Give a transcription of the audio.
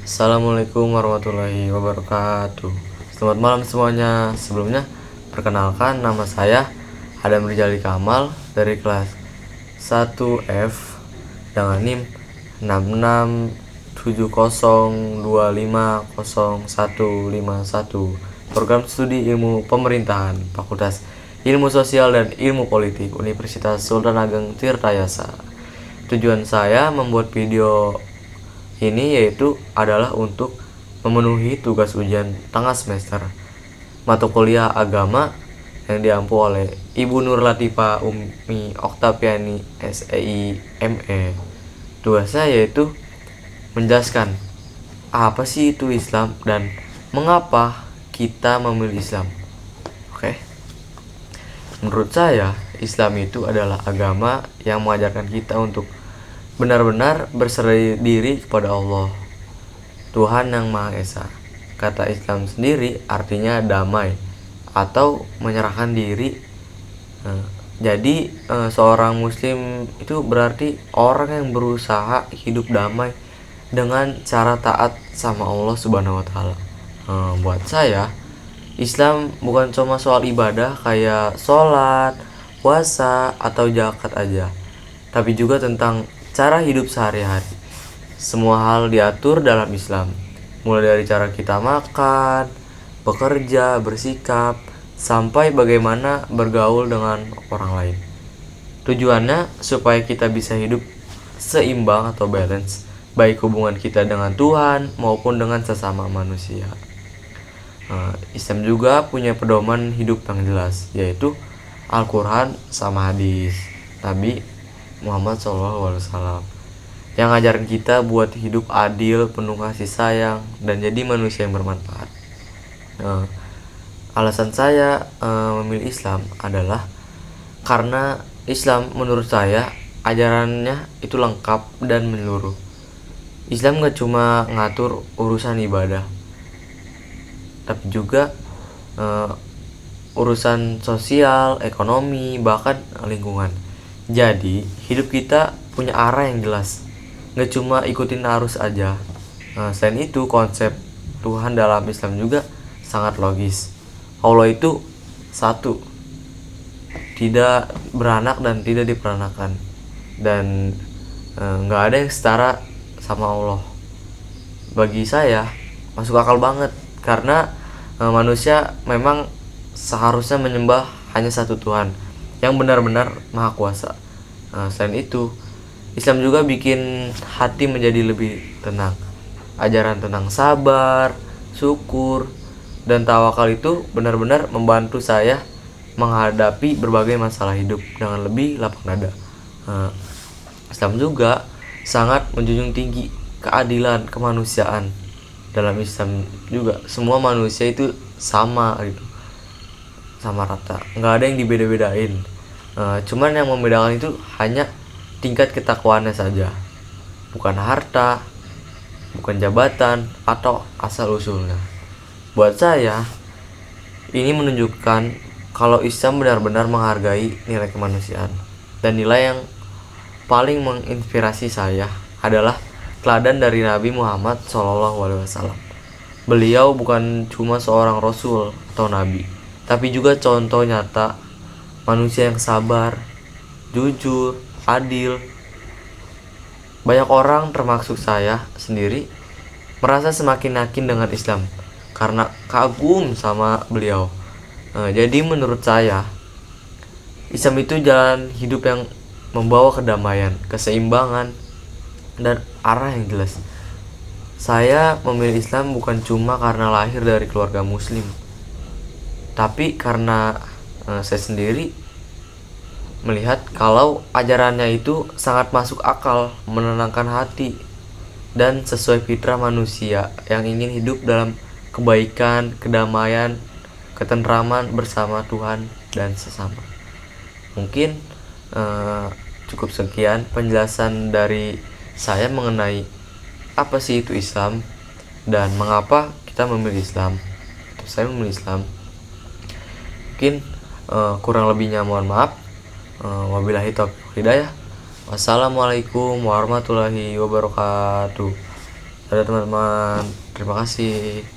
Assalamualaikum warahmatullahi wabarakatuh. Selamat malam semuanya. Sebelumnya, perkenalkan nama saya Adam Rizali Kamal dari kelas 1F dengan NIM 6670250151. Program Studi Ilmu Pemerintahan, Fakultas Ilmu Sosial dan Ilmu Politik, Universitas Sultan Ageng Tirtayasa. Tujuan saya membuat video ini yaitu adalah untuk memenuhi tugas ujian tengah semester mata kuliah agama yang diampu oleh Ibu Nur Latifah Umi Oktaviani SEI ME. Tugasnya yaitu menjelaskan apa sih itu Islam dan mengapa kita memilih Islam. Oke. Menurut saya, Islam itu adalah agama yang mengajarkan kita untuk benar-benar berserah diri kepada Allah, Tuhan yang Maha Esa. Kata Islam sendiri artinya damai atau menyerahkan diri. Jadi seorang muslim itu berarti orang yang berusaha hidup damai dengan cara taat sama Allah Subhanahu wa taala. Buat saya, Islam bukan cuma soal ibadah kayak sholat, puasa, atau zakat aja, tapi juga tentang cara hidup sehari-hari. Semua hal diatur dalam Islam, mulai dari cara kita makan, bekerja, bersikap, sampai bagaimana bergaul dengan orang lain. Tujuannya supaya kita bisa hidup seimbang atau balance, baik hubungan kita dengan Tuhan maupun dengan sesama manusia. Islam juga punya pedoman hidup yang jelas, yaitu Al-Quran sama hadis Nabi Muhammad SAW yang ngajarin kita buat hidup adil, penuh kasih sayang, dan jadi manusia yang bermanfaat. Alasan saya memilih Islam adalah karena Islam menurut saya ajarannya itu lengkap dan menyeluruh. Islam gak cuma ngatur urusan ibadah, tapi juga urusan sosial, ekonomi, bahkan lingkungan. Jadi hidup kita punya arah yang jelas, gak cuma ikutin arus aja. Selain itu, konsep Tuhan dalam Islam juga sangat logis. Allah itu satu, tidak beranak dan tidak diperanakan, dan gak ada yang setara sama Allah. Bagi saya masuk akal banget, karena manusia memang seharusnya menyembah hanya satu Tuhan yang benar-benar maha kuasa. Selain itu, Islam juga bikin hati menjadi lebih tenang. Ajaran tentang sabar, syukur, dan tawakal itu benar-benar membantu saya menghadapi berbagai masalah hidup dengan lebih lapang dada. Islam juga sangat menjunjung tinggi keadilan kemanusiaan. Dalam Islam juga semua manusia itu sama gitu, sama rata, nggak ada yang dibeda-bedain. Cuman yang membedakan itu hanya tingkat ketakwaannya saja, bukan harta, bukan jabatan, atau asal usulnya. Buat saya, ini menunjukkan kalau Islam benar-benar menghargai nilai kemanusiaan. Dan nilai yang paling menginspirasi saya adalah teladan dari Nabi Muhammad SAW. Beliau bukan cuma seorang rasul atau nabi, tapi juga contoh nyata manusia yang sabar, jujur, adil. Banyak orang termasuk saya sendiri merasa semakin yakin dengan Islam karena kagum sama beliau. Jadi menurut saya, Islam itu jalan hidup yang membawa kedamaian, keseimbangan, dan arah yang jelas. Saya memilih Islam bukan cuma karena lahir dari keluarga muslim, tapi karena saya sendiri melihat kalau ajarannya itu sangat masuk akal, menenangkan hati, dan sesuai fitrah manusia yang ingin hidup dalam kebaikan, kedamaian, ketentraman bersama Tuhan dan sesama. Mungkin cukup sekian penjelasan dari saya mengenai apa sih itu Islam dan mengapa kita memilih Islam atau saya memilih Islam. Mungkin kurang lebihnya mohon maaf. Wabillahi taufiq hidayah. Wassalamualaikum warahmatullahi wabarakatuh. Dadah teman-teman, terima kasih.